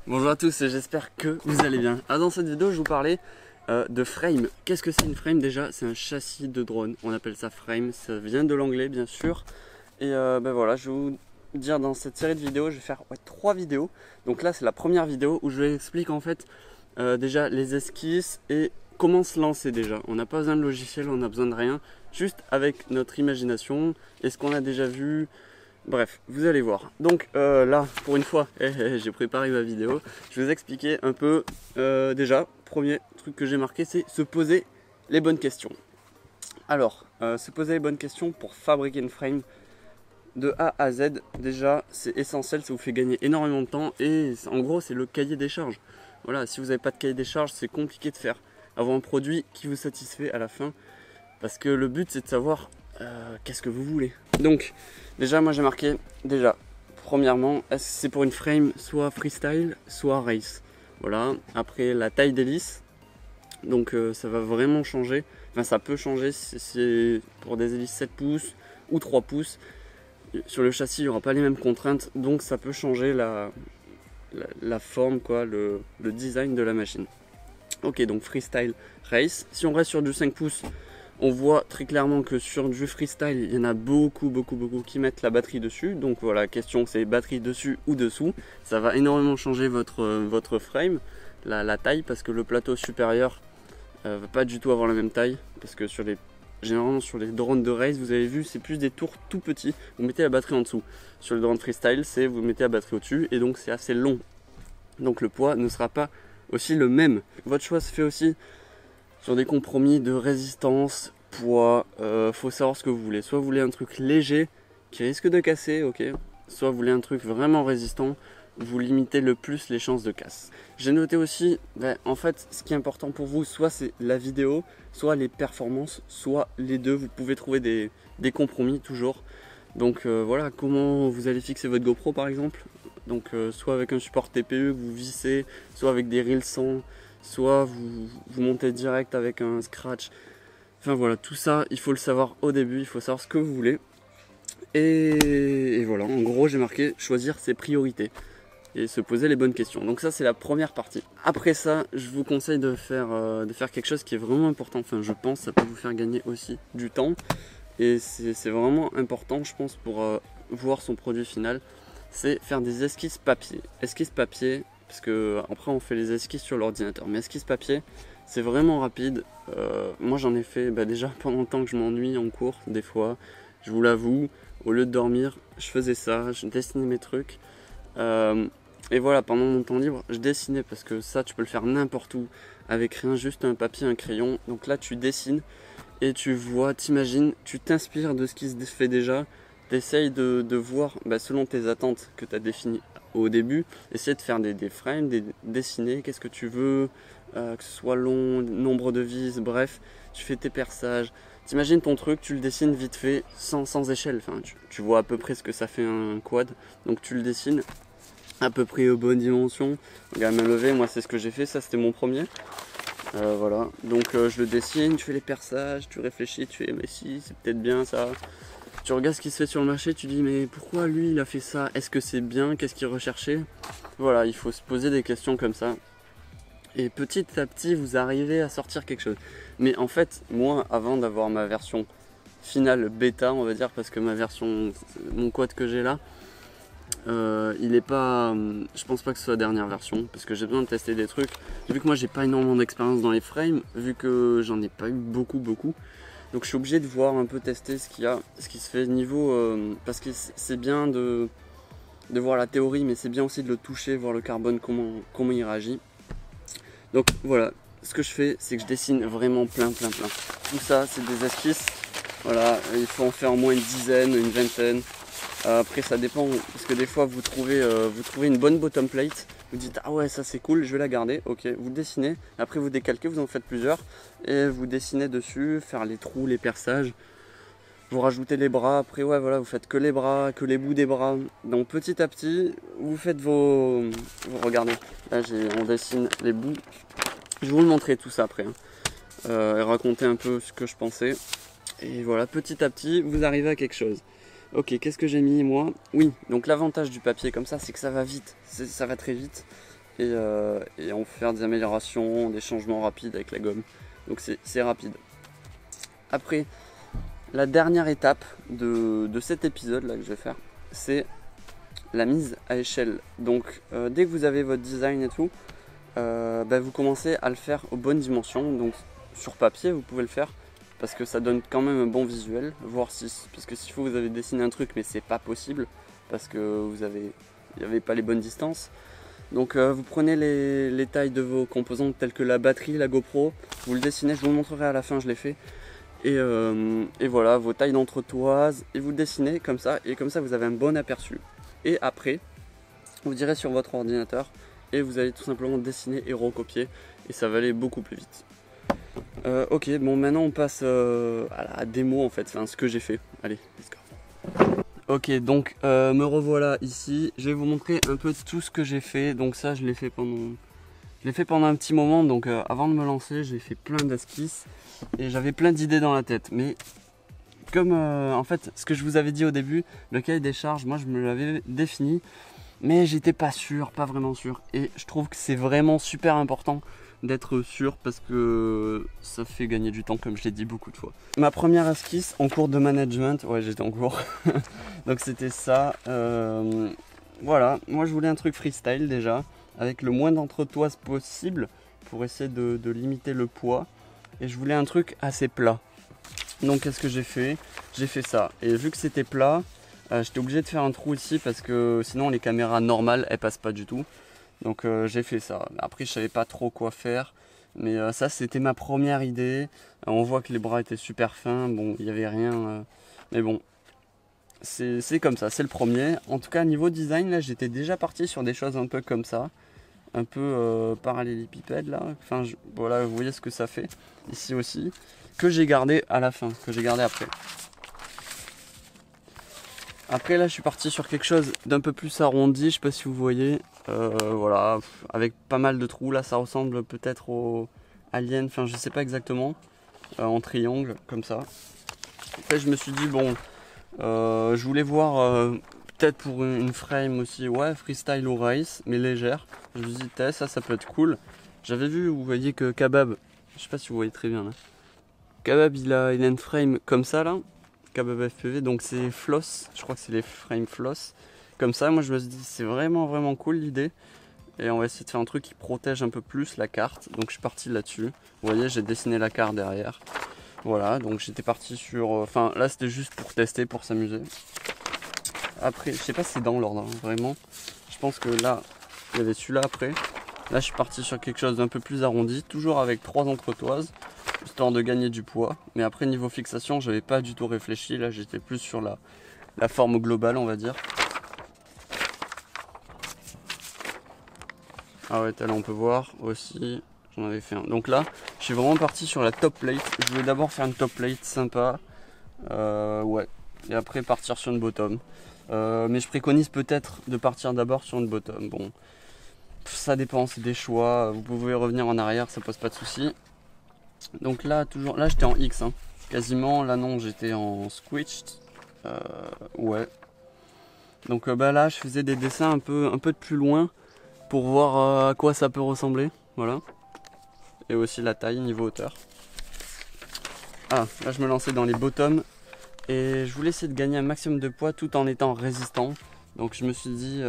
Bonjour à tous, j'espère que vous allez bien. Dans cette vidéo, je vous parlais de frame. Qu'est-ce que c'est une frame déjà? C'est un châssis de drone. On appelle ça frame, ça vient de l'anglais bien sûr. Et voilà, je vais vous dire dans cette série de vidéos, je vais faire 3 vidéos. Donc là, c'est la première vidéo où je vous explique en fait déjà les esquisses et comment se lancer déjà. On n'a pas besoin de logiciel, on n'a besoin de rien. Juste avec notre imagination et ce qu'on a déjà vu. Bref, vous allez voir. Donc là, pour une fois, j'ai préparé ma vidéo. Je vais vous expliquer un peu. Déjà, premier truc que j'ai marqué, c'est se poser les bonnes questions. Alors, se poser les bonnes questions pour fabriquer une frame de A à Z. Déjà, c'est essentiel, ça vous fait gagner énormément de temps. Et en gros, c'est le cahier des charges. Voilà, si vous n'avez pas de cahier des charges, c'est compliqué de faire. Avoir un produit qui vous satisfait à la fin. Parce que le but, c'est de savoir qu'est-ce que vous voulez. Donc, déjà, moi j'ai marqué, premièrement, c'est pour une frame soit freestyle, soit race. Voilà, après la taille d'hélice, donc ça va vraiment changer. Enfin, ça peut changer si c'est pour des hélices 7 pouces ou 3 pouces. Sur le châssis, il n'y aura pas les mêmes contraintes, donc ça peut changer la forme, quoi, le design de la machine. Ok, donc freestyle, race. Si on reste sur du 5 pouces, on voit très clairement que sur du freestyle, il y en a beaucoup qui mettent la batterie dessus. Donc voilà, question c'est batterie dessus ou dessous. Ça va énormément changer votre frame, la taille, parce que le plateau supérieur va pas du tout avoir la même taille. Parce que généralement sur les drones de race, vous avez vu, c'est plus des tours tout petits. Vous mettez la batterie en dessous. Sur le drone freestyle, c'est vous mettez la batterie au-dessus et donc c'est assez long. Donc le poids ne sera pas aussi le même. Votre choix se fait aussi sur des compromis de résistance, poids, faut savoir ce que vous voulez. Soit vous voulez un truc léger qui risque de casser, ok. Soit vous voulez un truc vraiment résistant, vous limitez le plus les chances de casse. J'ai noté aussi, en fait, ce qui est important pour vous, soit c'est la vidéo, soit les performances, soit les deux. Vous pouvez trouver des compromis toujours. Donc voilà, comment vous allez fixer votre GoPro par exemple. Donc soit avec un support TPE, vous vissez, soit avec des reels 100, soit vous montez direct avec un scratch. Enfin voilà, tout ça, il faut le savoir au début, il faut savoir ce que vous voulez. Et voilà, en gros, j'ai marqué choisir ses priorités et se poser les bonnes questions. Donc ça, c'est la première partie. Après ça, je vous conseille de faire quelque chose qui est vraiment important. Enfin, je pense, ça peut vous faire gagner aussi du temps. Et c'est vraiment important, je pense, pour voir son produit final. C'est faire des esquisses papier. Esquisses papier, parce que après on fait les esquisses sur l'ordinateur. Mais esquisses papier, c'est vraiment rapide. Moi j'en ai fait déjà pendant le temps que je m'ennuie en cours, des fois. Je vous l'avoue, au lieu de dormir, je faisais ça, je dessinais mes trucs. Et voilà, pendant mon temps libre, je dessinais parce que ça, tu peux le faire n'importe où avec rien, juste un papier, un crayon. Donc là, tu dessines et tu vois, t'imagines, tu t'inspires de ce qui se fait déjà. T'essayes de voir selon tes attentes que tu as définies au début, essayer de faire des frames, dessiner, qu'est-ce que tu veux, que ce soit long, nombre de vis, bref, tu fais tes perçages, t'imagines ton truc, tu le dessines vite fait, sans échelle, enfin, tu vois à peu près ce que ça fait un quad, donc tu le dessines à peu près aux bonnes dimensions. Regarde, main levée, moi c'est ce que j'ai fait, ça c'était mon premier. Voilà, donc je le dessine, tu fais les perçages, tu réfléchis, tu fais mais si, c'est peut-être bien ça. Tu regardes ce qui se fait sur le marché, tu dis mais pourquoi lui il a fait ça? Est-ce que c'est bien? Qu'est-ce qu'il recherchait? Voilà, il faut se poser des questions comme ça. Et petit à petit, vous arrivez à sortir quelque chose. Mais en fait, moi, avant d'avoir ma version finale bêta, on va dire, parce que mon quad que j'ai là, il est pas. Je pense pas que ce soit la dernière version, parce que j'ai besoin de tester des trucs. Vu que moi j'ai pas énormément d'expérience dans les frames, vu que j'en ai pas eu beaucoup. Donc je suis obligé de voir un peu tester ce qui se fait niveau, parce que c'est bien de voir la théorie, mais c'est bien aussi de le toucher, voir le carbone, comment il réagit. Donc voilà, ce que je fais, c'est que je dessine vraiment plein. Tout ça, c'est des esquisses. Voilà, il faut en faire au moins une dizaine, une vingtaine. Après ça dépend, parce que des fois vous trouvez une bonne bottom plate, vous dites ah ouais ça c'est cool, je vais la garder, ok, vous dessinez, après vous décalquez, vous en faites plusieurs, et vous dessinez dessus, faire les trous, les perçages, vous rajoutez les bras, après ouais voilà, vous faites que les bras, que les bouts des bras, donc petit à petit, vous faites vous regardez, là on dessine les bouts, je vais vous le montrer tout ça après, et raconter un peu ce que je pensais, et voilà, petit à petit, vous arrivez à quelque chose. Ok, qu'est-ce que j'ai mis moi? Oui, donc l'avantage du papier comme ça, c'est que ça va vite, ça va très vite. et on peut faire des améliorations, des changements rapides avec la gomme. Donc c'est rapide. Après, la dernière étape de cet épisode là que je vais faire, c'est la mise à échelle. Donc dès que vous avez votre design et tout, vous commencez à le faire aux bonnes dimensions. Donc sur papier vous pouvez le faire parce que ça donne quand même un bon visuel, voire 6. Parce que s'il faut vous avez dessiné un truc mais c'est pas possible parce que il n'y avait pas les bonnes distances. Donc vous prenez les tailles de vos composantes telles que la batterie, la GoPro, vous le dessinez, je vous le montrerai à la fin, je l'ai fait. Et voilà, vos tailles d'entretoise, et vous le dessinez comme ça, et comme ça vous avez un bon aperçu. Et après, vous direz sur votre ordinateur, et vous allez tout simplement dessiner et recopier, et ça va aller beaucoup plus vite. Ok, bon maintenant on passe à la démo en fait, enfin ce que j'ai fait. Allez, let's go. Ok, donc me revoilà ici. Je vais vous montrer un peu tout ce que j'ai fait. Donc ça, je l'ai fait pendant un petit moment. Donc avant de me lancer, j'ai fait plein d'esquisses et j'avais plein d'idées dans la tête. Mais comme en fait, ce que je vous avais dit au début, le cahier des charges, moi je me l'avais défini, mais j'étais pas sûr, pas vraiment sûr. Et je trouve que c'est vraiment super important d'être sûr parce que ça fait gagner du temps comme je l'ai dit beaucoup de fois. Ma première esquisse en cours de management, ouais j'étais en cours, donc c'était ça. Voilà, moi je voulais un truc freestyle déjà, avec le moins d'entretoise possible pour essayer de limiter le poids. Et je voulais un truc assez plat. Donc qu'est-ce que j'ai fait? J'ai fait ça. Et vu que c'était plat, j'étais obligé de faire un trou ici parce que sinon les caméras normales elles passent pas du tout. Donc j'ai fait ça. Après je savais pas trop quoi faire. Mais ça c'était ma première idée. On voit que les bras étaient super fins. Bon il n'y avait rien. Mais bon. C'est comme ça, c'est le premier. En tout cas niveau design là j'étais déjà parti sur des choses un peu comme ça. Un peu parallélépipède là. Enfin voilà, vous voyez ce que ça fait. Ici aussi. Que j'ai gardé à la fin. Que j'ai gardé après. Après là je suis parti sur quelque chose d'un peu plus arrondi, je sais pas si vous voyez, voilà, avec pas mal de trous, là ça ressemble peut-être au Alien, enfin je sais pas exactement, en triangle comme ça. Après je me suis dit bon, je voulais voir peut-être pour une frame aussi, ouais freestyle ou race, mais légère. Je me suis dit ça peut être cool. J'avais vu, vous voyez que Kabab, je sais pas si vous voyez très bien là, Kabab il a une frame comme ça là. Kabab FPV, donc c'est floss, je crois que c'est les frames floss. Comme ça, moi je me suis dit c'est vraiment cool l'idée. Et on va essayer de faire un truc qui protège un peu plus la carte. Donc je suis parti là-dessus. Vous voyez, j'ai dessiné la carte derrière. Voilà, donc j'étais parti sur... Enfin là c'était juste pour tester, pour s'amuser. Après, je sais pas si c'est dans l'ordre, hein, vraiment. Je pense que là, il y avait celui-là après. Là je suis parti sur quelque chose d'un peu plus arrondi, toujours avec 3 entretoises. Histoire de gagner du poids, mais après niveau fixation j'avais pas du tout réfléchi, là j'étais plus sur la forme globale on va dire. Ah ouais, là on peut voir aussi, j'en avais fait un. Donc là je suis vraiment parti sur la top plate, je voulais d'abord faire une top plate sympa, ouais, et après partir sur une bottom. Mais je préconise peut-être de partir d'abord sur une bottom, bon ça dépend, c'est des choix, vous pouvez revenir en arrière, ça pose pas de soucis. Donc là, toujours, là j'étais en X, hein. Quasiment, là non, j'étais en squished, ouais. Donc là, je faisais des dessins un peu de plus loin pour voir à quoi ça peut ressembler, voilà. Et aussi la taille, niveau hauteur. Ah, là je me lançais dans les bottoms et je voulais essayer de gagner un maximum de poids tout en étant résistant. Donc je me suis dit,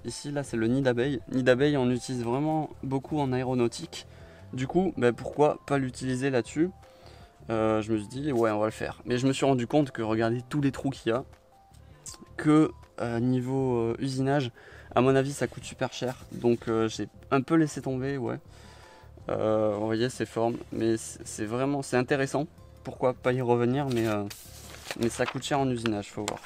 ici, là c'est le nid d'abeille. Nid d'abeille, on l'utilise vraiment beaucoup en aéronautique. Du coup, pourquoi pas l'utiliser là-dessus? Je me suis dit, ouais, on va le faire. Mais je me suis rendu compte que, regardez tous les trous qu'il y a, que niveau usinage, à mon avis, ça coûte super cher. Donc j'ai un peu laissé tomber, ouais. Vous voyez ces formes, mais c'est vraiment, c'est intéressant. Pourquoi pas y revenir, mais ça coûte cher en usinage, faut voir.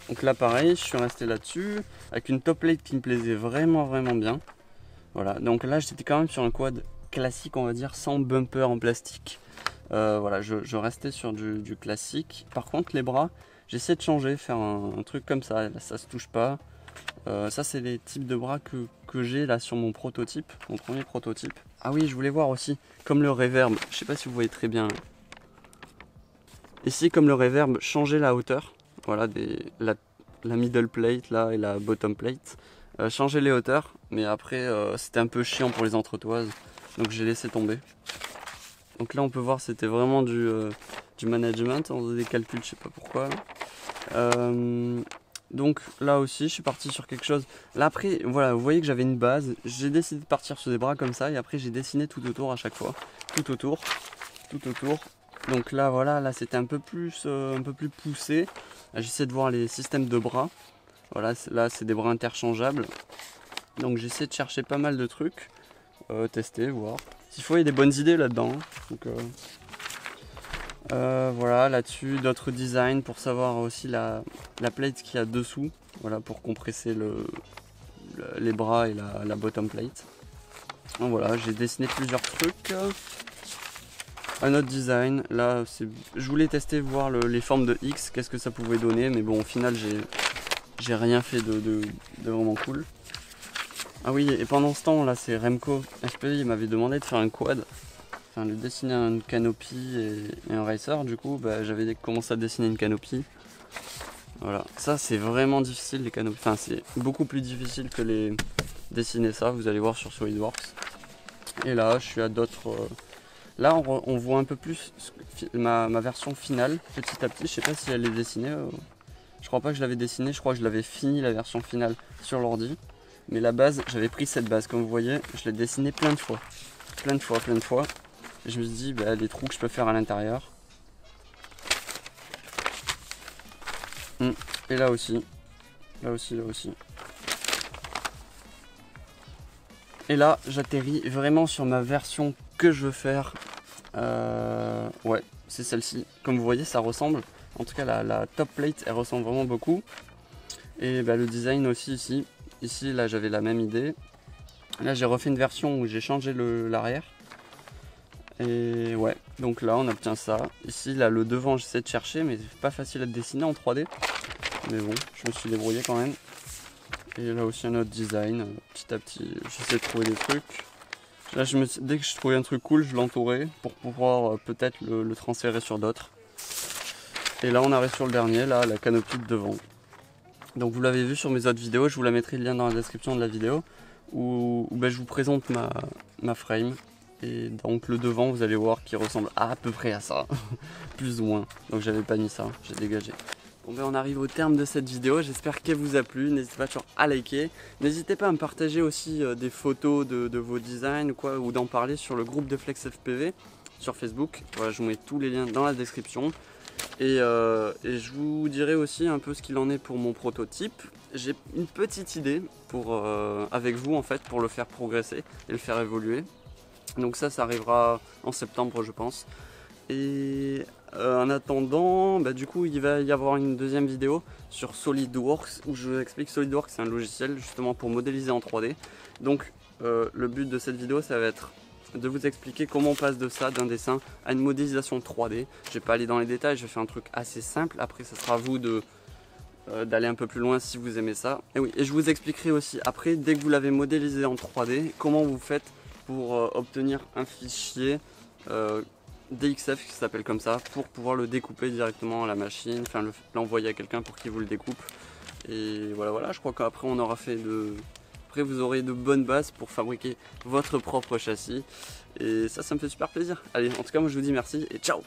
Donc là, pareil, je suis resté là-dessus, avec une top plate qui me plaisait vraiment bien. Voilà, donc là j'étais quand même sur un quad classique, on va dire, sans bumper en plastique. Voilà, je restais sur du classique. Par contre, les bras, j'essaie de changer, faire un truc comme ça. Là, ça se touche pas. Ça, c'est les types de bras que j'ai là sur mon prototype, mon premier prototype. Ah oui, je voulais voir aussi, comme le reverb, je sais pas si vous voyez très bien. Ici, comme le reverb, changer la hauteur. Voilà, la middle plate là et la bottom plate. changer les hauteurs, mais après c'était un peu chiant pour les entretoises, donc j'ai laissé tomber. Donc là on peut voir c'était vraiment du management, on faisait des calculs, je sais pas pourquoi. Donc là aussi je suis parti sur quelque chose. Là après voilà, vous voyez que j'avais une base, j'ai décidé de partir sur des bras comme ça et après j'ai dessiné tout autour à chaque fois, tout autour. Donc là voilà, là c'était un peu plus poussé. J'essaie de voir les systèmes de bras. Voilà, là c'est des bras interchangeables. Donc j'essaie de chercher pas mal de trucs, tester, voir. S'il faut, il y a des bonnes idées là-dedans. Donc voilà, là-dessus d'autres designs pour savoir aussi la plate qu'il y a dessous. Voilà, pour compresser les bras et la bottom plate. Donc voilà, j'ai dessiné plusieurs trucs. Un autre design, là je voulais tester, voir les formes de X, qu'est-ce que ça pouvait donner, mais bon au final j'ai rien fait de vraiment cool. Ah oui, et pendant ce temps là c'est Remco FPV, il m'avait demandé de faire un quad, enfin de dessiner une canopy et un racer. Du coup bah, j'avais commencé à dessiner une canopy. Voilà, ça c'est vraiment difficile les canopies, enfin c'est beaucoup plus difficile que les dessiner ça, vous allez voir sur SolidWorks. Et là je suis à d'autres... Là on voit un peu plus ma version finale petit à petit. Je sais pas si elle est dessinée, je crois pas que je l'avais dessinée, je crois que je l'avais fini la version finale sur l'ordi. Mais la base, j'avais pris cette base, comme vous voyez, je l'ai dessinée plein de fois. Et je me suis dit, bah, les trous que je peux faire à l'intérieur. Et là aussi. Et là, j'atterris vraiment sur ma version que je veux faire. Ouais, c'est celle-ci. Comme vous voyez, ça ressemble. En tout cas, la top plate, elle ressemble vraiment beaucoup. Et bah, le design aussi ici. Ici, là, j'avais la même idée. Là, j'ai refait une version où j'ai changé l'arrière. Et ouais, donc là, on obtient ça. Ici, là, le devant, j'essaie de chercher, mais c'est pas facile à dessiner en 3D. Mais bon, je me suis débrouillé quand même. Et là aussi, un autre design. Petit à petit, j'essaie de trouver des trucs. Là, dès que je trouvais un truc cool, je l'entourais pour pouvoir peut-être le transférer sur d'autres. Et là, on arrive sur le dernier, là, la canopie de devant. Donc, vous l'avez vu sur mes autres vidéos, je vous la mettrai le lien dans la description de la vidéo, où ben, je vous présente ma frame. Et donc, le devant, vous allez voir qu'il ressemble à peu près à ça, plus ou moins. Donc, j'avais pas mis ça, j'ai dégagé. Bon ben on arrive au terme de cette vidéo, j'espère qu'elle vous a plu, n'hésitez pas toujours à liker, n'hésitez pas à me partager aussi des photos de vos designs ou d'en parler sur le groupe de Flex FPV sur Facebook. Voilà, je vous mets tous les liens dans la description et je vous dirai aussi un peu ce qu'il en est pour mon prototype. J'ai une petite idée avec vous en fait pour le faire progresser et le faire évoluer, donc ça arrivera en septembre je pense. Et en attendant, bah, du coup il va y avoir une deuxième vidéo sur SolidWorks où je vous explique. SolidWorks c'est un logiciel justement pour modéliser en 3D. Donc le but de cette vidéo ça va être de vous expliquer comment on passe de ça, d'un dessin à une modélisation 3D. Je vais pas aller dans les détails, je vais faire un truc assez simple. Après ça sera à vous d'aller un peu plus loin si vous aimez ça. Et oui, et je vous expliquerai aussi après, dès que vous l'avez modélisé en 3D, comment vous faites pour obtenir un fichier DXF qui s'appelle comme ça, pour pouvoir le découper directement à la machine, enfin l'envoyer à quelqu'un pour qu'il vous le découpe. Et voilà, je crois qu'après on aura fait après vous aurez de bonnes bases pour fabriquer votre propre châssis. Et ça me fait super plaisir. Allez, en tout cas moi je vous dis merci et ciao.